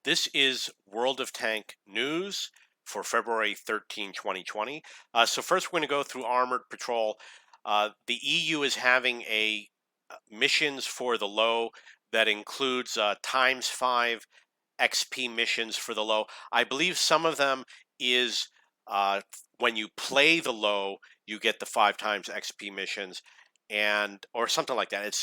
This is World of Tank news for February 13, 2020. So first we're going to go through Armored Patrol. The EU is having a missions for the low that includes ×5 XP missions for the low. I believe some of them is when you play the low, you get the 5 times XP missions, and or something like that.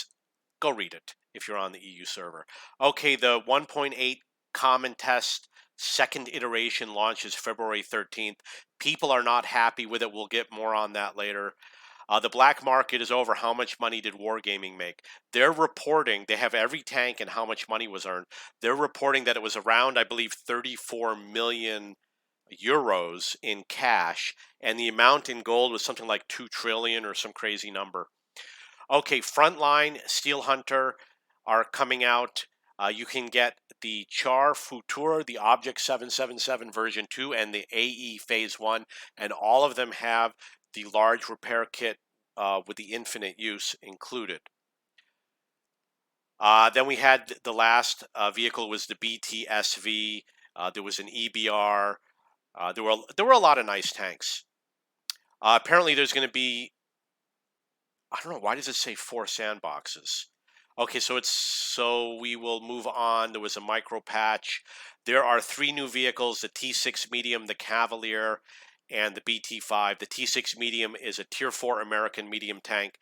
Go read it if you're on the EU server. Okay, the 1.8 common test second iteration launches February 13th. People are not happy with it. We'll get more on that later. The black market is over. How much money did Wargaming make? They're reporting, they have every tank and how much money was earned. They're reporting that it was around, I believe, 34 million euros in cash, and the amount in gold was something like 2 trillion or some crazy number. Okay, Frontline, Steel Hunter are coming out. You can get the Char Futur, the Object 777 version 2, and the AE Phase 1, and all of them have the large repair kit with the infinite use included. Then we had the last vehicle was the BTSV. There was an EBR. There were a lot of nice tanks. Apparently, there's going to be, I don't know, why does it say 4 sandboxes? Okay, so we will move on. There was a micro patch. There are 3 new vehicles: the T6 medium, the Cavalier, and the BT5. The T6 medium is a tier 4 American medium tank.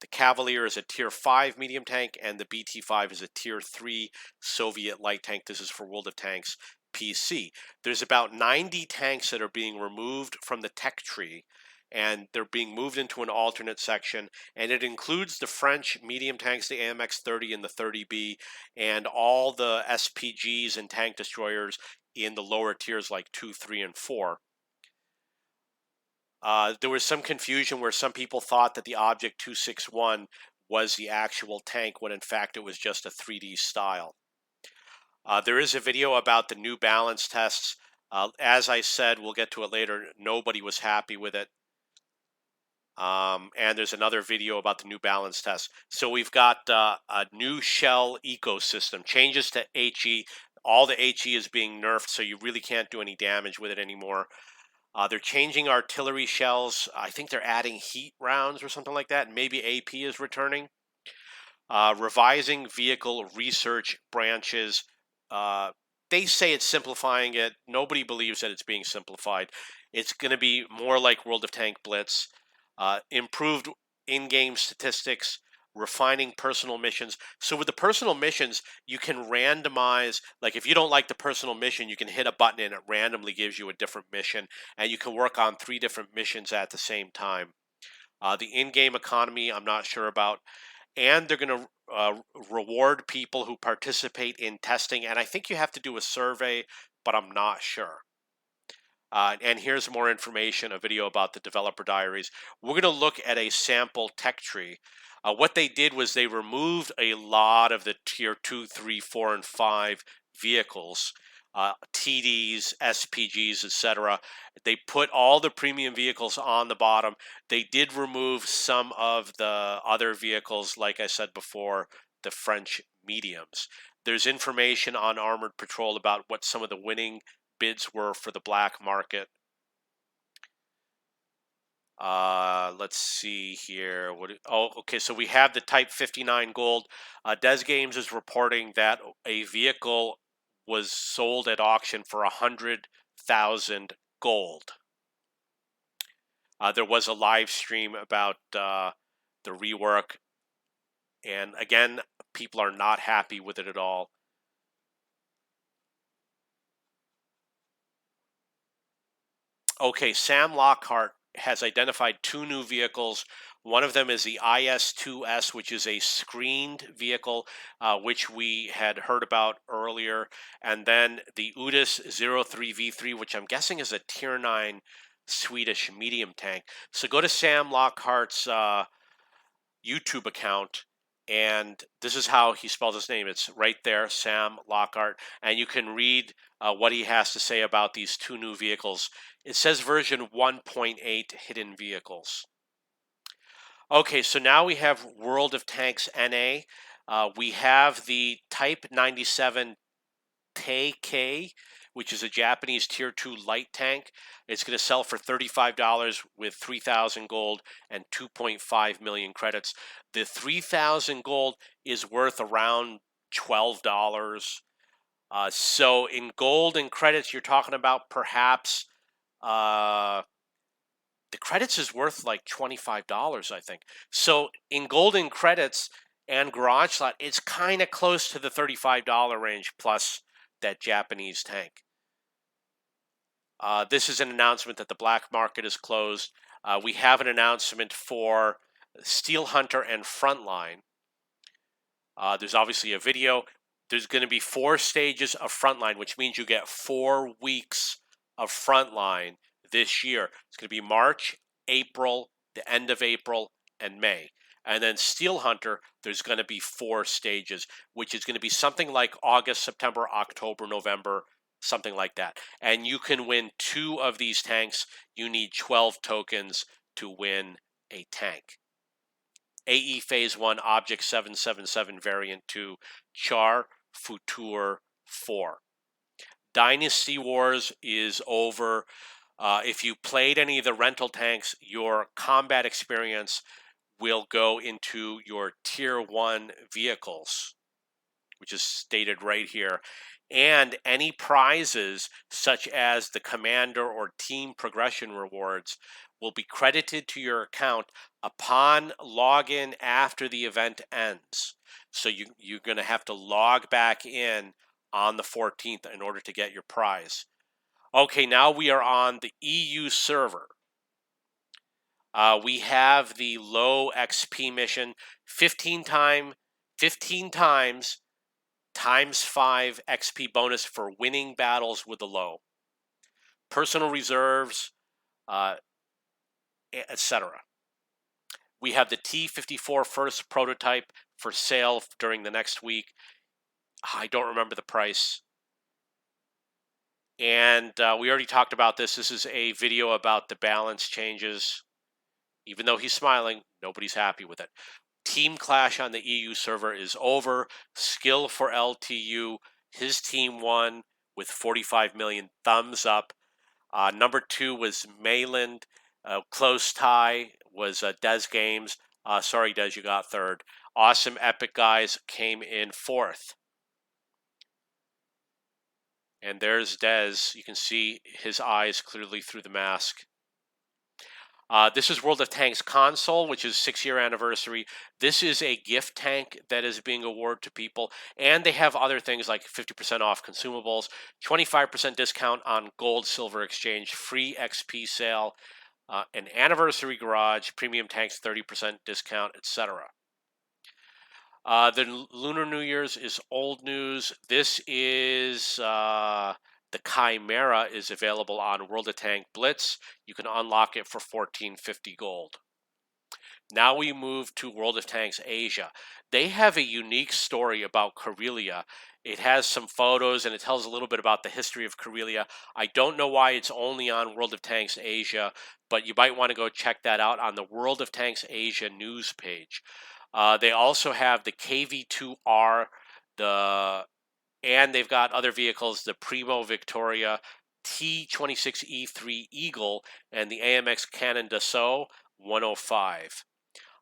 The Cavalier is a tier 5 medium tank, and the BT5 is a tier 3 Soviet light tank. This is for World of Tanks PC. There's about 90 tanks that are being removed from the tech tree, and they're being moved into an alternate section, and it includes the French medium tanks, the AMX 30 and the 30B, and all the SPGs and tank destroyers in the lower tiers like 2, 3, and 4. There was some confusion where some people thought that the Object 261 was the actual tank, when in fact it was just a 3D style. There is a video about the New Balance tests. As I said, we'll get to it later, nobody was happy with it. And there's another video about the New Balance test. So we've got a new shell ecosystem, changes to HE. All the HE is being nerfed, so you really can't do any damage with it anymore. They're changing artillery shells. I think they're adding heat rounds or something like that. Maybe AP is returning. Revising vehicle research branches. They say it's simplifying it. Nobody believes that it's being simplified. It's going to be more like World of Tank Blitz. Improved in-game statistics, refining personal missions. So with the personal missions, you can randomize, like if you don't like the personal mission, you can hit a button and it randomly gives you a different mission, and you can work on 3 different missions at the same time. The in-game economy, I'm not sure about. And they're going to reward people who participate in testing, and I think you have to do a survey, but I'm not sure. And here's more information, a video about the developer diaries. We're going to look at a sample tech tree. What they did was they removed a lot of the tier 2, 3, 4, and 5 vehicles, TDs, SPGs, etc. They put all the premium vehicles on the bottom. They did remove some of the other vehicles, like I said before, the French mediums. There's information on Armored Patrol about what some of the winning bids were for the black market. Let's see here. Okay, so we have the Type 59 gold. Des Games is reporting that a vehicle was sold at auction for 100,000 gold. There was a live stream about the rework, and again, people are not happy with it at all. Okay, Sam Lockhart has identified 2 new vehicles. One of them is the IS-2S, which is a screened vehicle, which we had heard about earlier. And then the UDIS 03V3, which I'm guessing is a Tier 9 Swedish medium tank. So go to Sam Lockhart's YouTube account, and this is how he spells his name. It's right there, Sam Lockhart, and you can read what he has to say about these 2 new vehicles. It says version 1.8 hidden vehicles. Okay, so now we have World of Tanks NA. We have the Type 97 KK, which is a Japanese Tier 2 light tank. It's going to sell for $35 with 3,000 gold and 2.5 million credits. The 3,000 gold is worth around $12. So in gold and credits, you're talking about perhaps the credits is worth like $25, I think. So in gold and credits and garage slot, it's kind of close to the $35 range plus that Japanese tank. This is an announcement that the black market is closed. We have an announcement for Steel Hunter and Frontline. There's obviously a video. There's going to be 4 stages of Frontline, which means you get 4 weeks of Frontline this year. It's going to be March, April, the end of April, and May. And then Steel Hunter, there's going to be 4 stages, which is going to be something like August, September, October, November, something like that. And you can win 2 of these tanks. You need 12 tokens to win a tank. AE Phase 1, Object 777, Variant 2, Char Futur 4. Dynasty Wars is over. If you played any of the rental tanks, your combat experience will go into your Tier 1 vehicles, which is stated right here. And any prizes, such as the commander or team progression rewards, will be credited to your account upon login after the event ends. So you're going to have to log back in on the 14th in order to get your prize. Okay, now we are on the EU server. We have the low XP mission, 15 times times 5 XP bonus for winning battles with the low. Personal reserves, etc. We have the T-54 first prototype for sale during the next week. I don't remember the price. And we already talked about this. This is a video about the balance changes. Even though he's smiling, nobody's happy with it. Team clash on the EU server is over. Skill for LTU. His team won with 45 million thumbs up. Number 2 was Mayland. Close tie was Des Games. Sorry, Des, you got 3rd. Awesome Epic Guys came in 4th. And there's Des. You can see his eyes clearly through the mask. This is World of Tanks console, which is 6-year anniversary. This is a gift tank that is being awarded to people. And they have other things like 50% off consumables, 25% discount on gold silver exchange, free XP sale, an anniversary garage, premium tanks 30% discount, etc. The Lunar New Year's is old news. This is the Chimera is available on World of Tank Blitz. You can unlock it for 1450 gold. Now we move to World of Tanks Asia. They have a unique story about Karelia. It has some photos and it tells a little bit about the history of Karelia. I don't know why it's only on World of Tanks Asia, but you might want to go check that out on the World of Tanks Asia news page. They also have the KV-2R, and they've got other vehicles, the Primo Victoria, T-26E3 Eagle, and the AMX Cannon Dassault 105.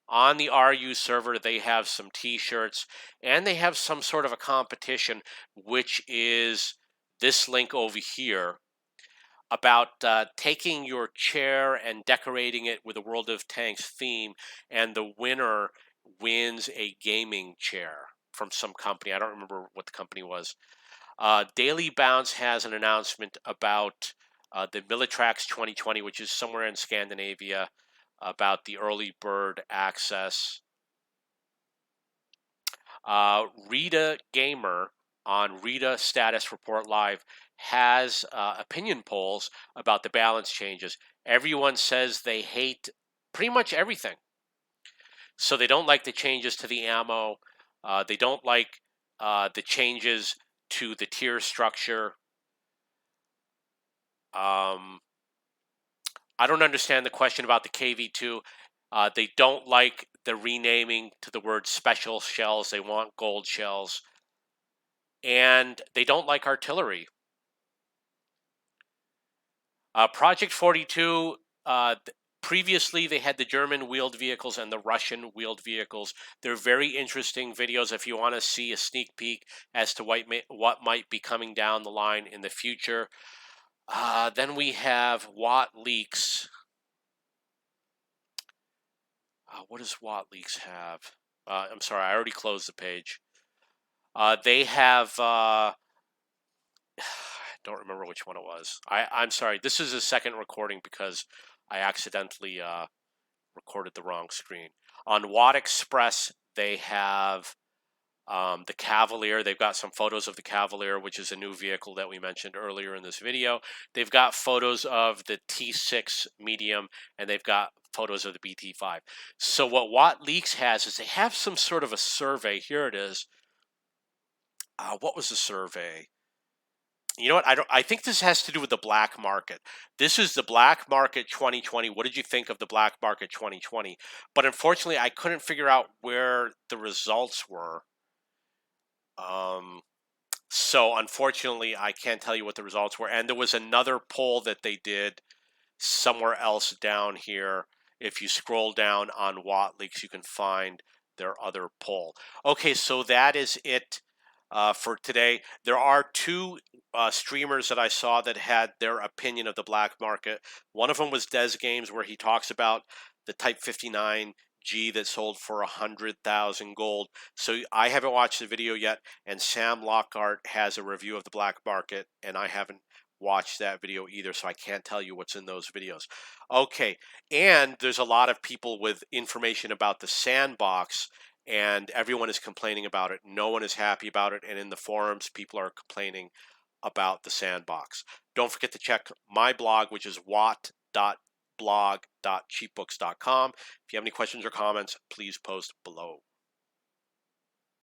On the RU server, they have some t-shirts, and they have some sort of a competition, which is this link over here, about taking your chair and decorating it with a World of Tanks theme, and the winner wins a gaming chair from some company. I don't remember what the company was. Daily Bounce has an announcement about the Militrax 2020, which is somewhere in Scandinavia, about the early bird access. Rita Gamer on Rita Status Report Live has opinion polls about the balance changes. Everyone says they hate pretty much everything. So they don't like the changes to the ammo. They don't like the changes to the tier structure. I don't understand the question about the KV2. They don't like the renaming to the word special shells. They want gold shells. and they don't like artillery. Project 42, previously they had the German wheeled vehicles and the Russian wheeled vehicles. They're very interesting videos if you want to see a sneak peek as to what might be coming down the line in the future. Then we have WOT leaks. What does WOT leaks have? I'm sorry, I already closed the page. They have I don't remember which one it was. I'm sorry. This is a second recording because I accidentally recorded the wrong screen. On Watt Express, they have the Cavalier. They've got some photos of the Cavalier, which is a new vehicle that we mentioned earlier in this video. They've got photos of the T6 medium, and they've got photos of the BT5. So what Watt Leaks has is they have some sort of a survey. Here it is. What was the survey? You know what? I think this has to do with the black market. This is the black market 2020. What did you think of the black market 2020? But unfortunately, I couldn't figure out where the results were. So unfortunately, I can't tell you what the results were. And there was another poll that they did somewhere else down here. If you scroll down on Watt Leaks, you can find their other poll. Okay, so that is it for today. There are two streamers that I saw that had their opinion of the black market. One of them was Des Games, where he talks about the Type 59G that sold for 100,000 gold. So I haven't watched the video yet, and Sam Lockhart has a review of the black market, and I haven't watched that video either, so I can't tell you what's in those videos. Okay, and there's a lot of people with information about the sandbox, and everyone is complaining about it. No one is happy about it, and in the forums, people are complaining about the sandbox. Don't forget to check my blog, which is wat.blog.cheapbooks.com. If you have any questions or comments, please post below.